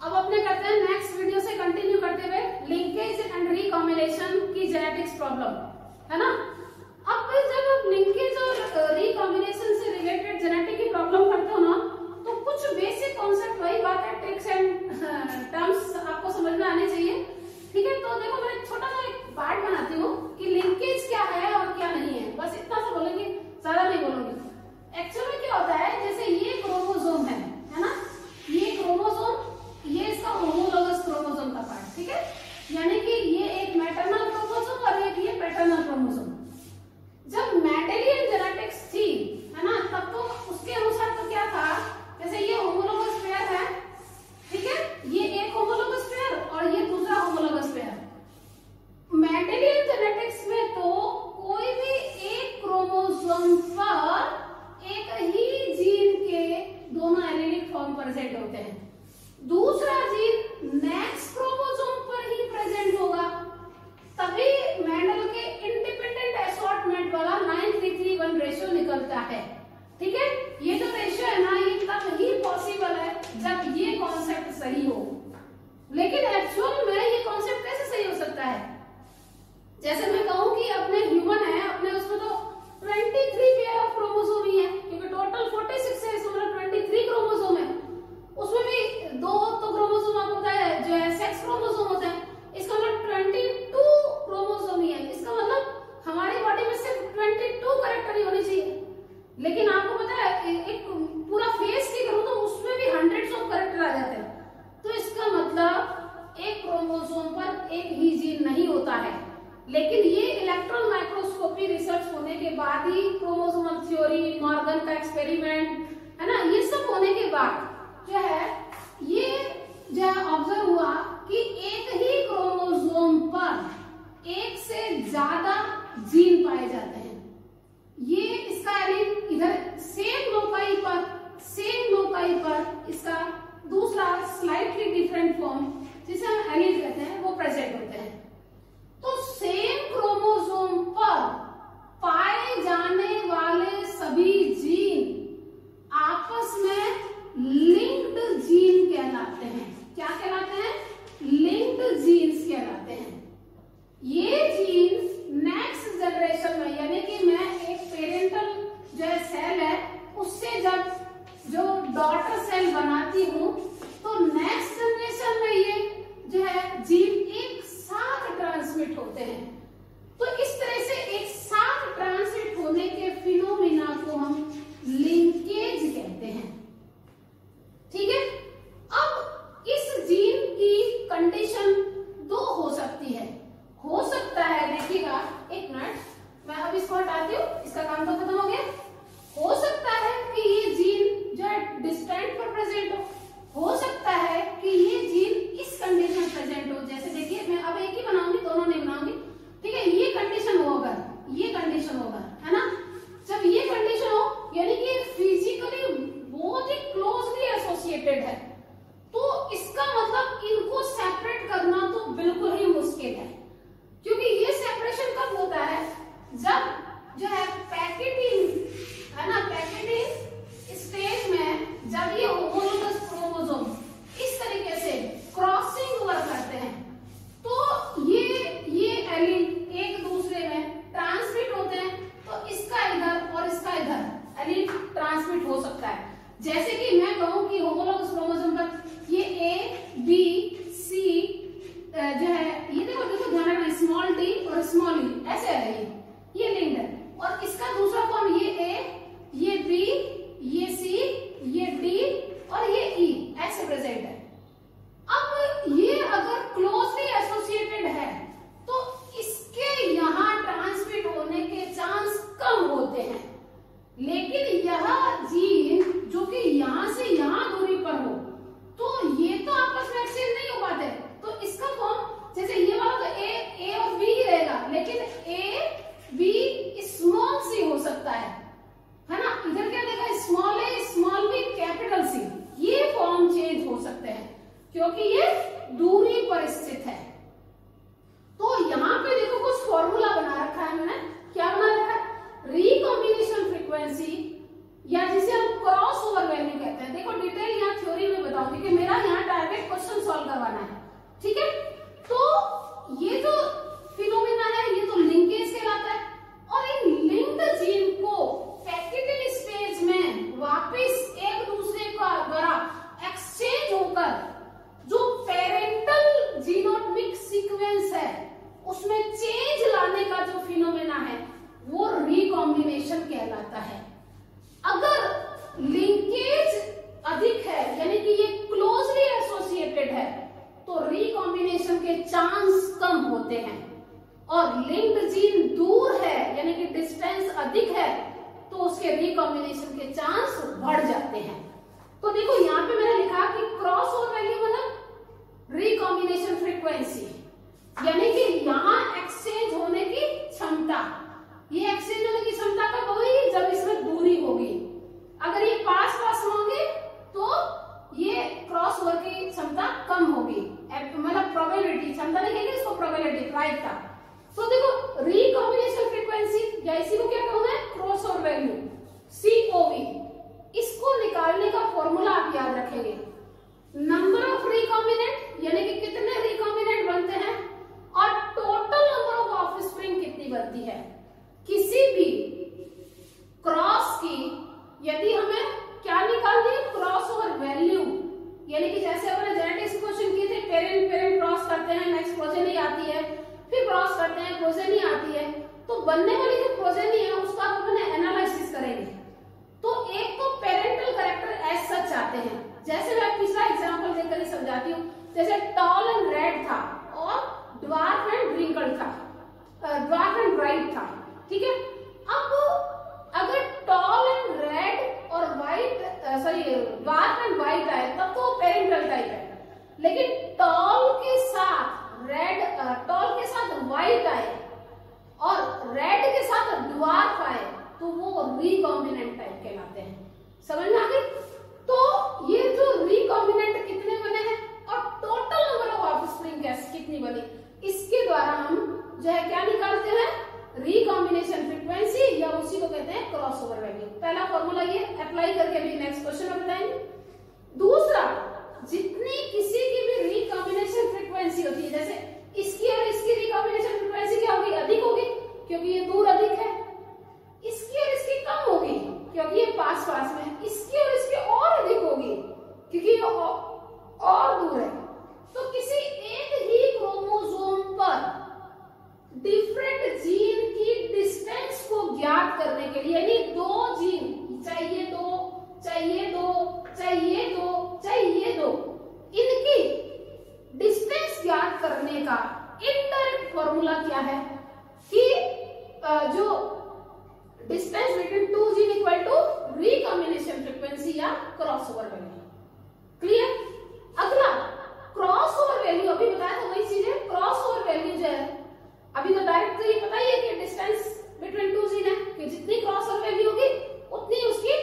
अब अपने करते हैं नेक्स्ट वीडियो से कंटिन्यू करते हुए लिंकेज एंड रिकॉम्बिनेशन की जेनेटिक्स प्रॉब्लम, है ना। अब जब आप लिंकेज और रिकॉम्बिनेशन से रिलेटेड जेनेटिक की प्रॉब्लम करते हो ना, तो कुछ बेसिक कॉन्सेप्ट, वही बात है, ट्रिक्स एंड टर्म्स आपको समझ में आने चाहिए, ठीक है। तो देखो मैं छोटा सा एक पार्ट बनाती हूँ कि लिंकेज क्या है और क्या नहीं है, बस इतना सा बोलेंगे, ज्यादा नहीं बोलूंगी। एक्चुअल में क्या होता है, जैसे ये क्रोमोसोम है ना, ये क्रोमोसोम, ये इसका होमोलोगस क्रोमोसोम का पार्ट, ठीक है। यानी कि ये एक मैटरनल क्रोमोसोम और एक ये पैटर्नल क्रोमोसोम। जब मेंडेलियन जेनेटिक्स थी, है ना, तब तो उसके अनुसार तो क्या था, जैसे ये होमोलोगस पेयर है, ठीक है, ये एक होमोलोगस पेयर और ये दूसरा होमोलोगस पेयर। मेंडेलियन जेनेटिक्स में तो कोई भी एक क्रोमोसोम पर एक ही जीन के दोनों एलीलिक फॉर्म प्रेजेंट होते हैं, दूसरा जीन नेक्स्ट क्रोमोसोम पर ही प्रेजेंट होगा, तभी मेंडल के इंडिपेंडेंट असॉर्टमेंट वाला 9331 रेशियो निकलता है, ठीक है। ये जो रेशियो है ना, ये तब ही पॉसिबल है जब ये कॉन्सेप्ट सही हो। लेकिन एक्चुअल में ये कॉन्सेप्ट कैसे सही हो सकता है, जैसे मैं कहूं कि अपने ह्यूमन है, अपने उसमें तो 23 पेयर ऑफ क्रोमोसोम ही है, क्योंकि टोटल 46 है, इसमें 23 क्रोमोसोम है, उसमें भी दो तो क्रोमोसोम आपको पता है जो है सेक्स क्रोमोसोम होता है, इसका मतलब 22 क्रोमोसोम ही है। इसका मतलब हमारी बॉडी में सिर्फ 22 कैरेक्टर ही होने चाहिए, लेकिन आपको पता है एक पूरा फेस की करूं तो उसमें भी हंड्रेड्स ऑफ कैरेक्टर आ जाते हैं। तो इसका मतलब एक क्रोमोसोम पर एक ही जीन नहीं होता है, लेकिन ये इलेक्ट्रॉन माइक्रोस्कोपी रिसर्च होने के बाद ही, क्रोमोसोमल थ्योरी, मॉर्गन का एक्सपेरिमेंट, है ना, ये सब होने के बाद जो है ये जो ऑब्जर्व हुआ कि एक ही क्रोमोसोम पर एक से ज्यादा जीन पाए जाते हैं। ये इसका एलील इधर सेम लोकाई पर इसका दूसरा स्लाइटली डिफरेंट फॉर्म, जिसे हम एलील कहते हैं, वो प्रेजेंट होते हैं। तो सेम क्रोमोसोम पर पाए जाने वाले सभी जीन आपस में लिंक्ड जीन कहलाते हैं। क्या कहलाते हैं? लिंक्ड जीन्स कहलाते हैं। ये जीन नेक्स्ट जनरेशन में, यानी कि मैं एक पेरेंटल जो है सेल है, उससे जब जो डॉटर सेल बनाती हूं, तो नेक्स्ट जनरेशन में ये जो है जीन एक साथ ट्रांसमिट होते हैं। तो इस तरह से एक साथ ट्रांसमिट होने के फिनोमिना को हम लिंकेज कहते हैं, ठीक है। अब इस जीन की कंडीशन दो हो सकती है, हो सकता है, देखिएगा एक मिनट, मैं अब इसको हटाती हूँ, इसका काम तो खत्म हो गया। हो सकता है कि ये जीन जो है डिस्टेंट पर प्रेजेंट हो सकता है कि ये जीन इस कंडीशन प्रेजेंट हो, जैसे देखिए मैं अब एक ही बनाऊंगी, दोनों नहीं बनाऊंगी, ठीक है। ये कंडीशन होगा, ये कंडीशन होगा, है ना। जब ये कंडीशन हो, यानी कि फिजिकली बहुत ही क्लोजली एसोसिएटेड है, तो इसका मतलब इनको सेपरेट करना तो बिल्कुल ही मुश्किल है, क्योंकि ये सेपरेशन कब होता है, जब जो है पैकेटिंग, है ना, पैकेटिंग स्टेज में जब ये होमोलोगस क्रोमोसोम इस तरीके से क्रॉसिंग ओवर करते हैं, तो ये एलील एक दूसरे में ट्रांसमिट होते हैं, तो इसका इधर और इसका इधर एलील ट्रांसमिट हो सकता है। जैसे कि मैं कहूं कि होमोलोगस क्रोमोसोम पर ये ए बी सी जो है, ये देखो ध्यान रखना, स्मॉल डी और स्मॉल ई ऐसे है, ये लिंक्ड है, और इसका दूसरा फॉर्म ये ए, ये बी, ये सी, ये डी और ये ई ऐसे प्रेजेंट है। अब ये अगर क्लोजली एसोसिएटेड है, तो इसके यहाँ ट्रांसमिट होने के चांस कम होते हैं, लेकिन यह जीन जो कि यहाँ से यहाँ दूरी पर हो, तो ये तो आपस में एक्सचेंज नहीं हो पाते, तो इसका फॉर्म जैसे ये वाला तो ए और बी ही रहेगा, लेकिन ए बी स्मॉल सी हो सकता है ना। इधर क्या देखा, स्मॉल ए स्मॉल बी कैपिटल सी, ये फॉर्म चेंज हो सकते हैं क्योंकि ये दूरी पर स्थित है। तो यहाँ पे देखो कुछ फॉर्मूला बना रखा है मैंने, क्या बना रखा है, रिकॉम्बिनेशन फ्रीक्वेंसी, या जिसे हम क्रॉस ओवर वैल्यू कहते हैं। देखो डिटेल यहाँ क्षमता नहीं कहेंगे, इसको प्रोबेबिलिटी, राइट था। तो देखो रिकॉम्बिनेशन फ्रीक्वेंसी या इसी को क्या कहूंगा, क्रॉसओवर वैल्यू, COV, इसको निकालने का फॉर्मूला आप याद रखेंगे, नंबर ऑफ रिकॉम्बिनेंट यानी कि कितने रिकॉम्बिनेंट बनते हैं और टोटल नंबर ऑफ ऑफस्प्रिंग कितनी बनती है। किसी भी क्रॉस की यदि हमें क्या निकालनी है, क्रॉसओवर वैल्यू, यानी कि जैसे अपने जेनेटिक्स क्वेश्चन किए थे, पेरेंट पेरेंट क्रॉस करते हैं, नेक्स्ट प्रोजेनी आती है, फिर क्रॉस करते हैं, प्रोजेनी आती है, तो बनने वाली जो प्रोजेनी है उसका अपने एनालिसिस करेंगे। तो एक तो पेरेंटल कैरेक्टर एज सच आते हैं, जैसे मैं पिछला एग्जांपल देकर ही समझाती हूँ, जैसे टॉल एंड रेड था और ड्वार्फ एंड रिंकल्ड था, ड्वार्फ एंड ब्राइट था, ठीक है। अब अगर टॉल एंड रेड और व्हाइट ड्वार्फ एंड व्हाइट आए तब तो पेरेंटल टाइप है, लेकिन टॉल के साथ रेड, टॉल के साथ व्हाइट आए और रेड के साथ ड्वार्फ आए तो वो रिकॉम्बिनेंट टाइप कहलाते हैं। समझ में आ गई? तो ये जो रिकॉम्बिनेंट कितने बने हैं और टोटल नंबर ऑफ ऑफस्प्रिंग कितनी बनी, इसके द्वारा हम जो है क्या निकालते हैं, रिकॉम्बिनेशन फ्रीक्वेंसी, या उसी को कहते हैं क्रॉसओवर वैल्यू। पहला फॉर्मूला ये अप्लाई करके अभी नेक्स्ट क्वेश्चन में बताएंगे। दूसरा, जितनी किसी की भी रिकॉम्बिनेशन फ्रीक्वेंसी होती है, जैसे इसकी और इसकी रिकॉम्बिनेशन फ्रीक्वेंसी क्या होगी, अधिक होगी क्योंकि ये दूर अधिक है, इसकी और इसकी कम होगी क्योंकि ये पास पास में है, इसकी और इसकी और अधिक होगी क्योंकि ये और दूर है। तो किसी एक ही क्रोमोसोम पर डिफरेंट जीन की डिस्टेंस को ज्ञात करने के लिए, यानी दो जीन चाहिए, इनकी डिस्टेंस ज्ञात करने का इनडायरेक्ट फॉर्मूला क्या है कि जो distance between two gene equal to recombination frequency या क्रॉसओवर वैल्यू। क्लियर? अगला क्रॉसओवर वैल्यू, अभी बताया था वही चीज है, क्रॉसओवर वैल्यू जो है अभी तो डायरेक्ट तो ये पता ही है कि डिस्टेंस बिटवीन टू जीन है कि जितनी क्रॉसओवर वैल्यू होगी उतनी उसकी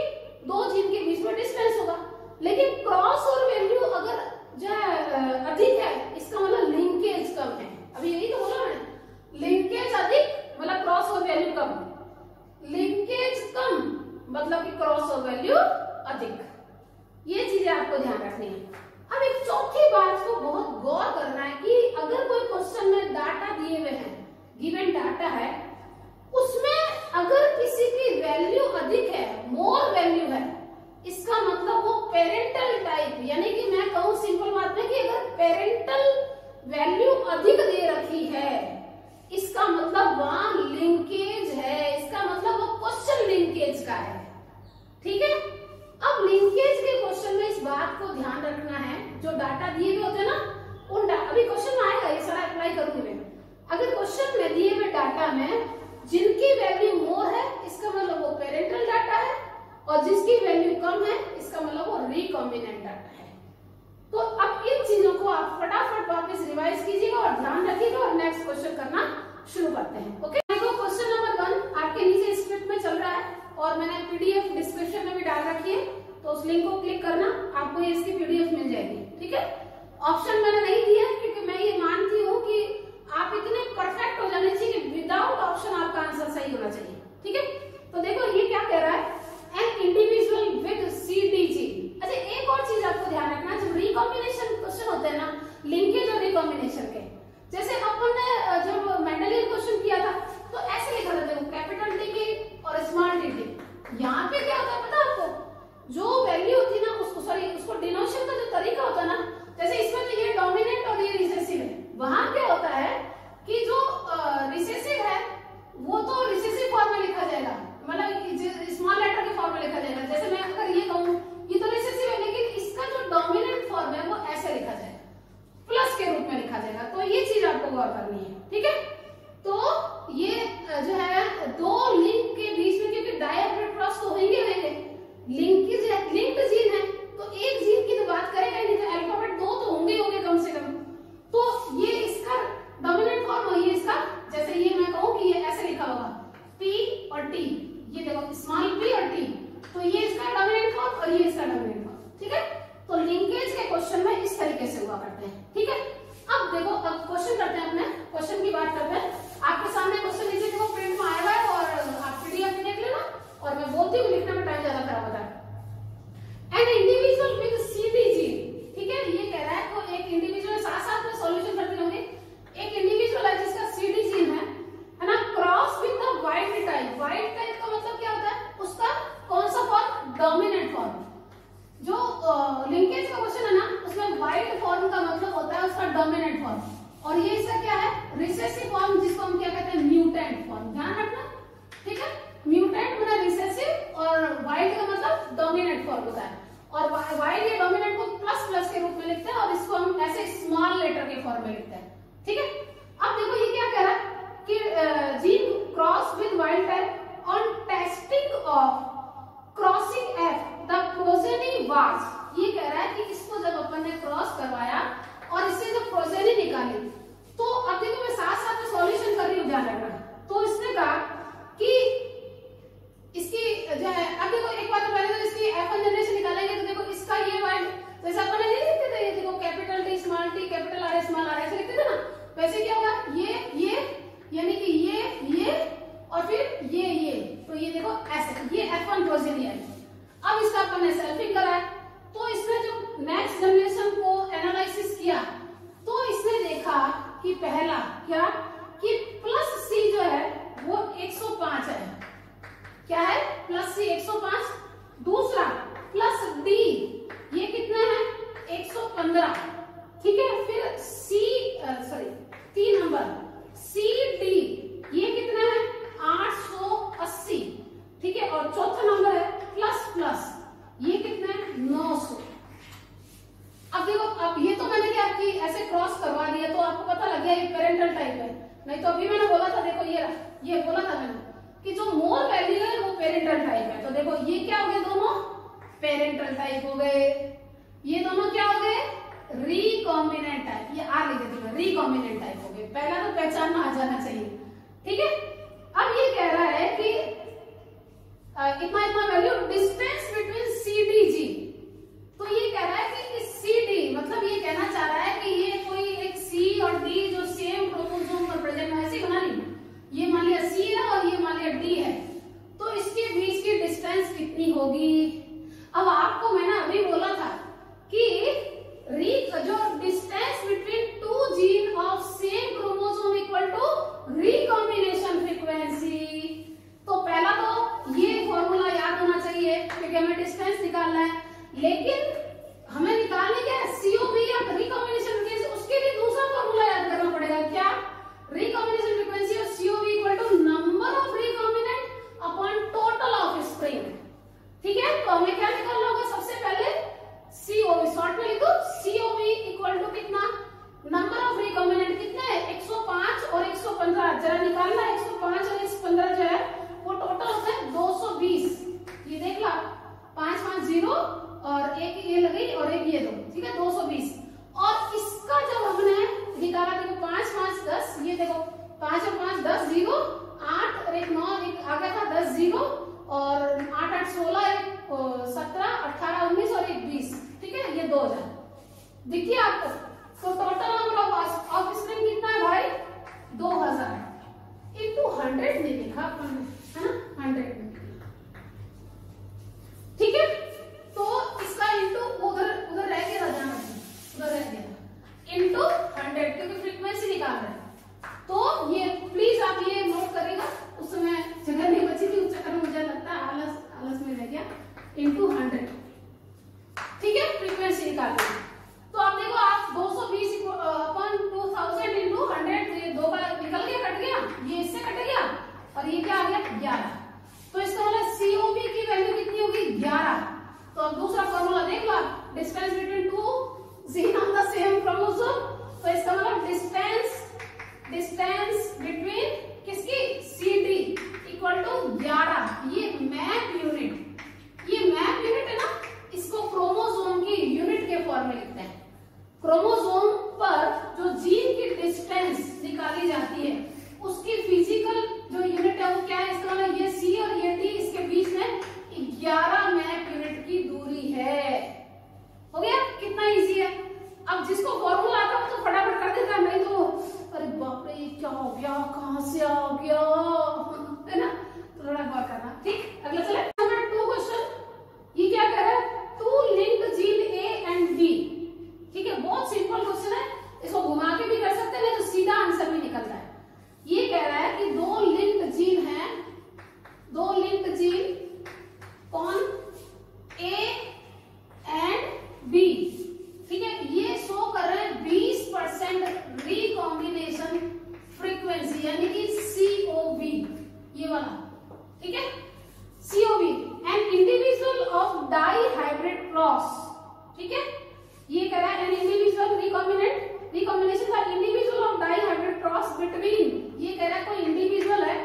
दो जीन के बीच में डिस्टेंस होगा। लेकिन क्रॉसओवर वैल्यू अगर जो है अधिक है, इसका मतलब लिंकेज कम है। अभी यही तो बोला मैंने, लिंकेज अधिक मतलब क्रॉसओवर वैल्यू कम, लिंकेज कम मतलब कि क्रॉसओवर वैल्यू अधिक। ये चीजें आपको ध्यान रखनी है। अब एक चौथी बात को बहुत गौर करना है कि अगर कोई क्वेश्चन में डाटा दिए हुए हैं, गिवन डाटा है, उसमें अगर किसी की वैल्यू अधिक है, मोर वैल्यू है, इसका मतलब वो पेरेंटल टाइप, यानी कि मैं कहूं सिंपल बात में कि अगर पेरेंटल वैल्यू अधिक दे रखी है, इसका मतलब वहां लिंकेज है, इसका मतलब वो क्वेश्चन लिंकेज का है। ठीक है? अब लिंकेज के क्वेश्चन में इस बात को ध्यान रखना है, जो डाटा दिए हुए होते हैं ना, उन अभी क्वेश्चन में आएगा, ये सारा अप्लाई करूंगी मैं। अगर क्वेश्चन में दिए हुए डाटा में जिनकी वैल्यू मोर है, इसका मतलब वो पेरेंटल डाटा है, और जिसकी वैल्यू कम है, इसका मतलब वो रिकॉम्बिनेंट डाटा है। तो अब इन चीजों को आप फटाफट वापस रिवाइज कीजिएगा और ध्यान रखिएगा और नेक्स्ट क्वेश्चन करना शुरू करते हैं। ओके, देखो क्वेश्चन नंबर 1 आपके नीचे स्क्रिप्ट में चल रहा है और मैंने पीडीएफ डिस्क्रिप्शन में भी डाल रखी है, तो उस लिंक को क्लिक करना, आपको ये इसकी पीडीएफ मिल जाएगी। ठीक है? ऑप्शन मैंने नहीं दिया क्योंकि मैं ये मानती हूँ कि आप इतने परफेक्ट हो जाने चाहिए कि विदाउट ऑप्शन आपका आंसर सही होना चाहिए। ठीक है? तो देखो ये क्या कह रहा है, एन इंडिविजुअल विद सीडीजी। अच्छा, एक और चीज आपको ध्यान रखना, जब रिकॉम्बिनेशन क्वेश्चन होते हैं ना, लिंकेज और रिकॉम्बिनेशन के, जैसे अपन ने जब मेंडेलियन क्वेश्चन किया था तो ऐसे लिखा था, देखो कैपिटल टी की और स्मॉल टी की। यहाँ पे क्या होता है पता है आपको, जो वैल्यू होती है ना उसको डिनोशन का जो तरीका होता है ना, जैसे इसमें तो ये डोमिनेंट और ये रिसेसिव है, वहां क्या होता है कि जो रिसेसिव है वो तो रिसेसिव फॉर्म में लिखा जाएगा, मतलब स्मॉल लेटर के फॉर्म में लिखा जाएगा। जैसे मैं अगर ये कहूँ ये तो रिसेसिव है, लेकिन इसका जो डोमिनेंट फॉर्म है वो ऐसे लिखा जाएगा, प्लस के रूप में लिखा जाएगा। तो ये चीज आपको गौर करनी है। ठीक है? तो ये जो है दो लिंक के बीच में, क्योंकि डायहेड्रल क्रॉस तो होंगे, लिंक्ड जीन है, तो एक जीन की तो बात करेगा नहीं, तो अल्फाबेट दो तो होंगे कम से कम। तो ये इसका डोमिनेंट फॉर्म है, ये इसका, जैसे ये मैं कहूँ कि ये ऐसे लिखा होगा P और T, ये देखो स्मॉल p और T, तो ये इसका डोमिनेंट फॉर्म और ये इसका डोमिनेंट फॉर्म। ठीक है? तो लिंकेज के क्वेश्चन में इस तरीके से हुआ करते हैं। ठीक है? अब देखो, अब क्वेश्चन का फॉर्म। जो लिंकेज का क्वेश्चन है ना, उसमें वाइड फॉर्म का मतलब होता है उसका डोमिनेंट फॉर्म, और ये इसका क्या है, रिसेसिव फॉर्म, जिसको हम क्या कहते हैं, म्यूटेंट फॉर्म। ध्यान रखना, ठीक है। म्यूटेंट मतलब रिसेसिव, और वाइड का मतलब डोमिनेंट फॉर्म होता है। और वाइड या डोमिनेंट को प्लस प्लस के रूप में लिखते हैं, और इसको हम ऐसे स्मॉल लेटर के फॉर्म में लिखते हैं, ठीक है। अब देखो ये क्या कह रहा है कि gene cross with wild type on testing of crossing F the progeny was. ये कह रहा है कि इसको जब अपन ने क्रॉस करवाया और इससे जब प्रोजेनी निकाली, तो अब देखो मैं साथ साथ में सॉल्यूशन कर रही हूँ, ध्यान रखना। तो इसने कहा कि इसकी जो है, अब देखो एक बात तो पहले तो इसकी F1 जनरेशन निकालेंगे, तो देखो इसका ये वाइड जैसे अपन ने नहीं लिखते थे, ये देखो capital T small t capital R small r ऐसे लिखते थे ना, वैसे क्या होगा, ये यानी कि ये और फिर ये, तो ये देखो ऐसे, ये F1 प्रोजेनी है। अब इसका अपन ने सेल्फिंग करा है, तो इसने जो नेक्स्ट जनरेशन को एनालिसिस किया, तो इसने देखा कि पहला क्या, कि प्लस C जो है वो 105 है। क्या है, प्लस C 105। दूसरा प्लस D, ये कितना है, 115, ठीक है। फिर तीन नंबर CD, ये कितना है, 880, ठीक है। और चौथा नंबर है प्लस, ये कितना है, 900। अब देखो, अब ये तो मैंने क्या कि ऐसे क्रॉस करवा दिया, तो आपको पता लग गया ये पेरेंटल टाइप है। नहीं तो अभी मैंने बोला था, देखो ये बोला था मैंने कि जो मोर वैल्यू है वो पेरेंटल टाइप है। तो देखो ये क्या हो गए, दोनों पेरेंटल टाइप हो गए। ये दोनों क्या हो गए, रिकॉम्बिनेंट टाइप। ये आ लिख देती हूँ, रिकॉम्बिनेंट टाइप हो गए। पहला तो पहचानना आ जाना चाहिए, ठीक है। अब ये कह रहा है कि इतना वैल्यू डिस्टेंस बिटवीन CDG। तो ये कह रहा है कि इस CD, मतलब ये कहना चाह रहा है कि ये कोई एक C और D जो सेम क्रोमोसोम पर प्रेजेंट है, ऐसे बना ली, ये मान लिया C है और ये मान लिया D है, तो इसके बीच की डिस्टेंस कितनी होगी। अब आपको मैंने अभी बोला था कि जो distance between two gene of same chromosome equal to recombination frequency. तो पहला तो ये फॉर्मूला याद होना चाहिए, क्योंकि हमें डिस्टेंस निकालना है, लेकिन हमें निकालने क्या है, COV या रिकॉम्बिनेशन फ्रीक्वेंसी, उसके लिए दूसरा फॉर्मूला याद करना पड़ेगा। क्या, recombination frequency of COV equal to number of recombinant upon total offspring, ठीक है। तो हमें क्या निकालना होगा, सबसे पहले COV, शॉर्ट में लिखो, COV इक्वल टू कितना, नंबर ऑफ रिकॉम्बिनेंट कितने हैं, 105 और 115। जरा निकालना, 105 और 115 जो है वो टोटल होता है 220। ये देख लो, 5 5 0 और एक ये लगी और एक ये 2, ठीक है, 220। और इसका जब हमने निकाला, देखो 5 5 10, ये देखो 5 और 5 10 0, 8 और एक 9, एक आ गया था 10 0, और 8 8 16, एक 17 18 19 और एक 20, ठीक है। ये 2000 दिखिए आपको। तो टोटल नंबर ऑफ स्प्रिंग कितना है भाई, 2000 इंटू 100 नहीं लिखा अपन ने, है ना, 100 में, ठीक है। तो इसका इंटू उधर रह गया, उधर रह गया, इंटू 100, क्योंकि फ्रीक्वेंसी निकाल रहे हैं। तो ये प्लीज आप ये नोट करेगा, उस समय जगह नहीं बची थी, उस चक्कर में मुझे लगता है आलस में रह गया, इंटू 100, ठीक है, फ्रीक्वेंसी निकाल रहे हैं। तो आप देखो, आप 220 अपॉन 2000 इंटू 100, तो ये 2 का निकल गया, कट गया, ये इससे कट गया, और ये क्या आ गया, 11। तो डाइहाइब्रिड क्रॉस, ठीक है, ये कह रहा है एन इंडिविजुअल रिकॉम्बिनेशन का individual of dihybrid cross between, ये कह रहा है कोई इंडिविजुअल है,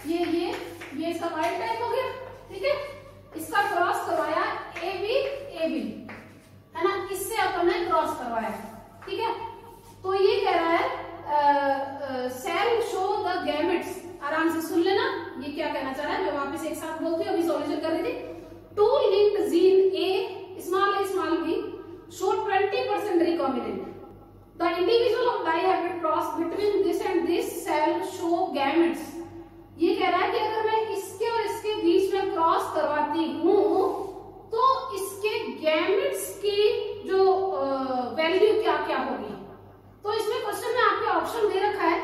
ये इसका वाइल्ड टाइप हो गया, ठीक है, इसका क्रॉस करवाया AB है ना, इससे अपन ने क्रॉस करवाया, ठीक है। तो ये कह रहा है सेल शो द गैमेट्स, आराम से सुन लेना ये क्या कहना चाह रहा है, मैं वापस एक साथ बोलती हूँ, अभी सॉल्यूशन कर रही थी। टू लिंक्ड जीन A स्मॉल b show 20% recombinant. The individual of dihybrid cross between this and this cell show gametes. ये कह रहा है कि अगर मैं इसके और इसके बीच में क्रॉस करवाती हूँ तो इसके गैमेट्स की जो वैल्यू क्या क्या होगी। तो इसमें क्वेश्चन में आपके ऑप्शन दे रखा है,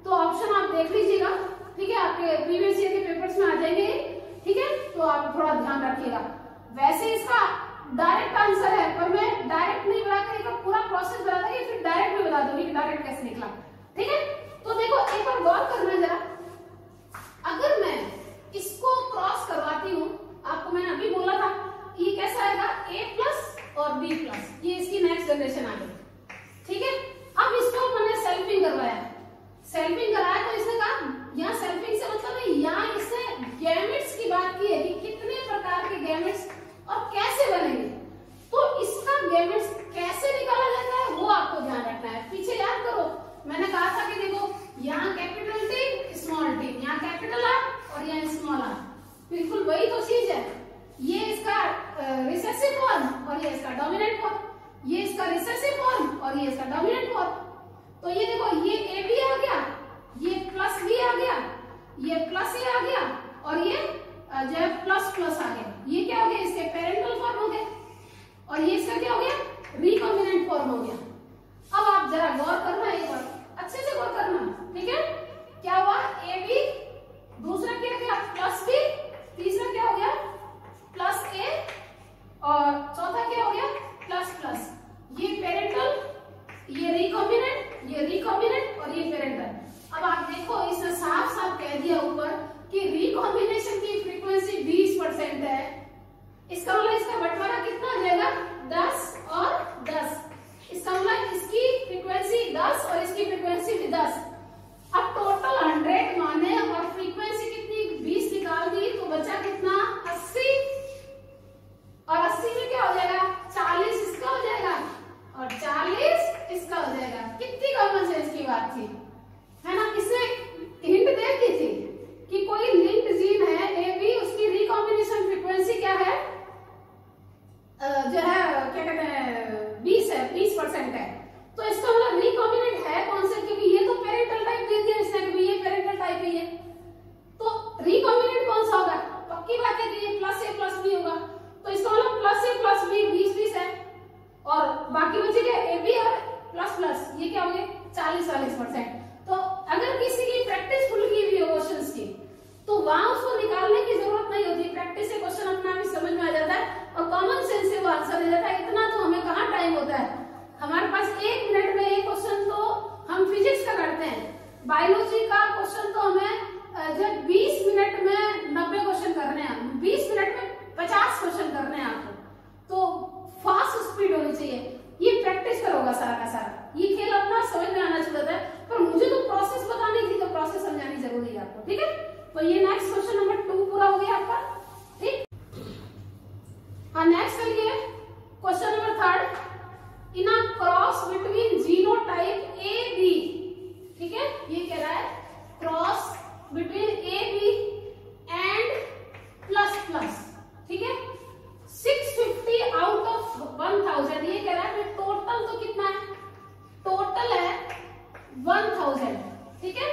तो ऑप्शन आप देख लीजिएगा, ठीक है, आपके प्रीवियस ईयर के पेपर्स में आ जाएंगे, ठीक है, तो आप थोड़ा ध्यान रखिएगा। वैसे इसका डायरेक्ट आंसर है, पर मैं डायरेक्ट नहीं बताकर इसका पूरा प्रोसेस बता दूंगी, फिर डायरेक्ट में बता दूंगी कि डायरेक्ट कैसे निकला, ठीक है। तो देखो एक बार गौर करना जरा, अगर मैं इसको क्रॉस करवाती हूँ, आपको मैंने अभी बोला था ये कैसा आएगा A+ और B+, ये इसकी नेक्स्ट जनरेशन आ गई, ठीक है। अब इसको मैंने सेल्फिंग करवाया तो इसने कहा यहाँ सेल्फिंग से मतलब है यहाँ इसने गैमेट्स की बात की है कि कितने प्रकार के गैमेट्स और कैसे बनेंगे, तो इसका गैमेट्स कैसे निकाला जाता है वो आपको ध्यान रखना है। पीछे याद करो मैंने कहा था कि देखो यहाँ कैपिटल T स्मॉल t, यहाँ कैपिटल R और यहाँ स्मॉल r, बिल्कुल वही तो चीज है। ये इसका रिसेसिव फॉर्म और ये इसका डोमिनेंट फॉर्म, ये इसका रिसेसिव फॉर्म और ये इसका डोमिनेंट फॉर्म। तो ये देखो ये AB आ गया, ये +B आ गया, ये +A आ गया और ये जो है ++ आ गया, ये क्या हो गया, इसके पेरेंटल फॉर्म हो गए और ये इसका क्या हो गया, रिकॉम्बिनेंट फॉर्म हो गया। अब आप जरा गौर करना, एक बार अच्छे से गौर करना, ठीक है। क्या हुआ, AB, दूसरा क्या गया +B, तीसरा क्या हो गया +A और चौथा क्या हो गया ++। ये पेरेंटल, ये रिकॉम्बिनेंट और ये पेरेंटल। अब आप देखो इसने साफ साफ कह दिया ऊपर कि रिकॉम्बिनेशन की फ्रीक्वेंसी 20% है, इसका मतलब इसका बंटवारा कितना हो जाएगा 10 और 10, इसका मतलब इसकी फ्रीक्वेंसी 10 और इसकी फ्रीक्वेंसी भी 10। अब टोटल 100 माने और फ्रीक्वेंसी कितनी 20 निकाल दी तो बचा कितना 80 और 80 में क्या हो जाएगा 40 इसका हो जाएगा और 40 इसका हो जाएगा। कितनी कॉमन सेंस की बात थी, है ना। इसने हिंट दे दी थी कि कोई लिंक्ड जीन है AB, उसकी रिकॉम्बिनेशन फ्रीक्वेंसी क्या है, जो है क्या कहते हैं 20% है। तो इसका मतलब रिकॉम्बिनेंट है कौन से, क्योंकि ये तो पेरेंटल टाइप दे दिया इसने कि ये पेरेंटल टाइप है, ये तो रिकॉम्बिनेंट कौन सा होगा, पक्की बात है कि ये +A+B होगा। तो इसका मतलब +A+B 20-20 है और बाकी बचे गए AB और ++, ये क्या हो गए 40-40%। तो अगर किसी की प्रैक्टिस फुल की हुई है क्वेश्चंस की तो वहां उसको निकालने की जरूरत नहीं होती, प्रैक्टिस से क्वेश्चन अपना भी समझ में आ जाता है और कॉमन सेंस से वो आंसर दे जाता है। इतना तो हमें कहाँ टाइम होता है, हमारे पास 1 मिनट में एक क्वेश्चन तो हम फिजिक्स का करते हैं, बायोलॉजी का क्वेश्चन तो हमें जो 20 मिनट में 90 क्वेश्चन करने हैं, 20 मिनट में 50 क्वेश्चन करने हैं आपको, तो फास्ट स्पीड होनी चाहिए। ये प्रैक्टिस करोगा सारा का सारा, ये खेल अपना समझ में आना चाहिए होता है, पर मुझे तो प्रोसेस बतानी थी तो प्रोसेस समझानी जरूरी है आपको, ठीक है। तो ये नेक्स्ट क्वेश्चन नंबर 2 पूरा हो गया आपका, ठीक। हाँ नेक्स्ट करिए question number 3, in a cross between genotype AB, ठीक है, ये कह रहा है क्रॉस बिटवीन AB एंड ++, ठीक है, 650 आउट ऑफ 1000, ये कह रहा है टोटल तो कितना है, टोटल है 1000, ठीक है,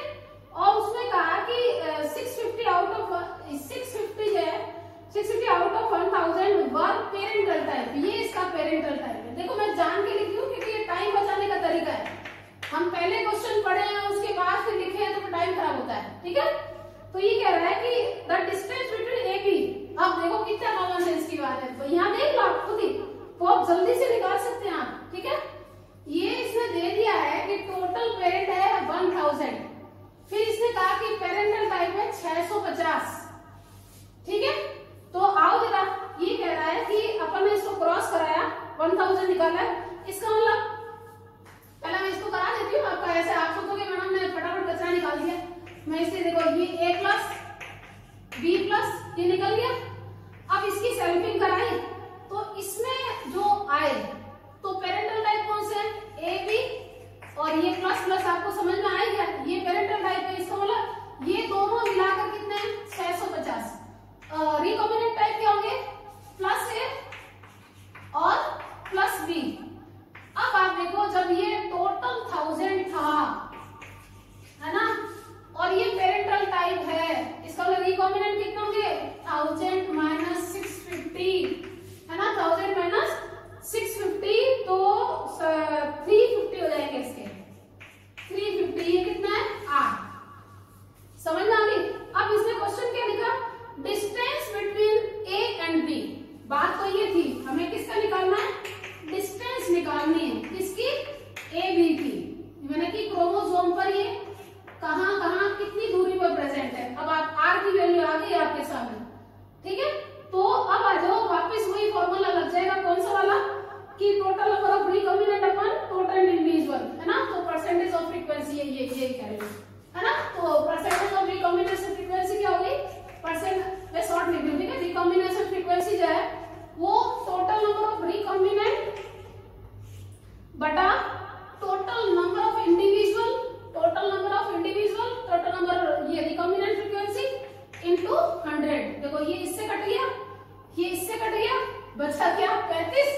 और उसने कहा कि 650 out of 1000 were parental type, ये इसका पेरेंटल टाइप है। देखो मैं जान के लिखी हूँ क्योंकि ये टाइम बचाने का तरीका है, हम पहले क्वेश्चन पढ़े हैं उसके बाद फिर लिखे हैं तो टाइम खराब होता है, ठीक है। तो ये कह रहा है कि द डिस्टेंस बिटवीन AB, अब देखो कितना कॉमन सेंस की बात है, तो यहाँ देख लो आप खुद ही, बहुत जल्दी से निकाल सकते हैं आप, ठीक है। ये इसने दे दिया है कि टोटल पेरेंट है 1000, फिर इसने कहा कि पेरेंटल टाइप है 650, ठीक है। तो आओ जरा, ये कह रहा है कि अपन ने इसको 1000 निकाला है। इसका मतलब पहले मैं इसको करा देती हूँ आपका, ऐसे आप सोचोगे मैडम ने फटाफट कचरा निकाल दिया। मैं इसे देखो ये a प्लस b प्लस ये निकल गया। अब इसकी सैंपलिंग कराई तो इसमें जो आए तो पेरेंटल टाइप कौन से है a b और ये प्लस प्लस आपको समझ में आएगा, ये पेरेंटल टाइप है। इसका मतलब ये दोनों मिलाकर कितने हैं 650। रिकॉम्बिनेंट टाइप क्या होंगे प्लस a और प्लस b। अब आप देखो जब ये टोटल 1000 था है ना और ये पेरेंटल टाइप है, इसका मतलब रिकॉम्बिनेंट कितने होंगे 1000 माइनस 650 है ना, 1000 माइनस 650 तो 350 हो जाएंगे इसके 350। ये कितना है 8। समझ में आ गई। अब इसने क्वेश्चन क्या लिखा distance between a and b। बात तो ये थी हमें किसका निकालना है डिस्टेंस निकालनी है किसकी a b की, मैंने कि क्रोमोसोम पर ये कहां कहां कितनी दूरी पर प्रेजेंट है। अब आप r की वैल्यू आ गई आपके सामने, ठीक है। तो अब आ जाओ वापस वही फॉर्मूला लग जाएगा कौन सा वाला कि total number of recombinant upon total individual है ना, तो परसेंटेज ऑफ फ्रीक्वेंसी ये कह रहे है ना। तो परसेंटेज ऑफ रिकॉम्बिनेशन फ्रीक्वेंसी क्या होगी परसेंट, मैं शॉर्ट लिख दूं ठीक है। रिकॉम्बिनेशन फ्रीक्वेंसी जो है वो टोटल नंबर ऑफ रिकॉम्बिनेंट बटा total number of individual, total number of individual, total number ये रिकॉम्बिनेंट फ्रीक्वेंसी इनटू 100। देखो ये इससे कट गया, ये इससे कट गया, बचा क्या 35